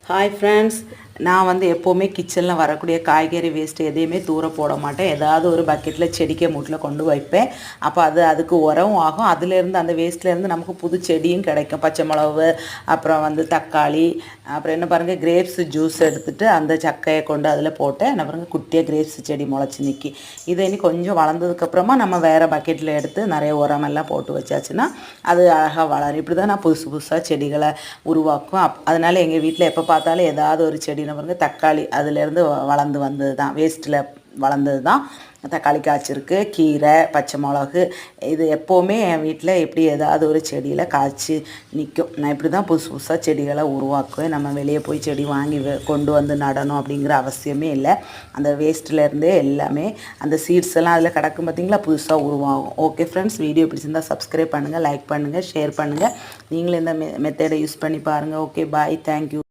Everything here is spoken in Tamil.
ஹாய் ஃப்ரெண்ட்ஸ், நான் வந்து எப்போவுமே கிச்சனில் வரக்கூடிய காய்கறி வேஸ்ட்டு எதையுமே தூர போட மாட்டேன். ஏதாவது ஒரு பக்கெட்டில் செடிக்க மூட்டில் கொண்டு வைப்பேன். அப்போ அதுக்கு உரம் ஆகும். அதுலேருந்து அந்த வேஸ்ட்லேருந்து நமக்கு புது செடியும் கிடைக்கும். பச்சை மிளகு, அப்புறம் வந்து தக்காளி, அப்புறம் என்ன பாருங்கள், கிரேப்ஸ் ஜூஸ் எடுத்துகிட்டு அந்த சக்கையை கொண்டு அதில் போட்டேன். என்ன பாருங்கள், குட்டியாக கிரேப்ஸ் செடி முளைச்சி நிற்கி. இதை இனி கொஞ்சம் வளர்ந்ததுக்கப்புறமா நம்ம வேறு பக்கெட்டில் எடுத்து நிறைய உரமெல்லாம் போட்டு வச்சாச்சுன்னா அது அழகாக வளரும். இப்படி தான் நான் புதுசு புதுசாக செடிகளை உருவாக்கும். அதனால் எங்கள் வீட்டில் எப்போ பார்த்தாலும் ஏதாவது ஒரு செடி பாருங்க, தக்காளி அதுலேருந்து வளர்ந்து வந்தது தான், வேஸ்ட்டில் வளர்ந்தது தான் தக்காளி காய்ச்சிருக்கு. கீரை, பச்சை மிளகு, இது எப்போவுமே என் வீட்டில் எப்படி ஏதாவது ஒரு செடியில் காய்ச்சி நிற்கும். நான் இப்படி தான் புதுசு புதுசாக செடிகளை உருவாக்குவேன். நம்ம வெளியே போய் செடி வாங்கி கொண்டு வந்து நடணும் அப்படிங்கிற அவசியமே இல்லை. அந்த வேஸ்ட்லேருந்தே எல்லாமே அந்த சீட்ஸ் எல்லாம் அதில் கிடக்கும், பார்த்திங்களா, புதுசாக உருவாகும். ஓகே ஃப்ரெண்ட்ஸ், வீடியோ பிடிச்சிருந்தால் சப்ஸ்கிரைப் பண்ணுங்கள், லைக் பண்ணுங்கள், ஷேர் பண்ணுங்கள். நீங்களும் இந்த மெத்தடை யூஸ் பண்ணி பாருங்கள். ஓகே, பாய், தேங்க்யூ.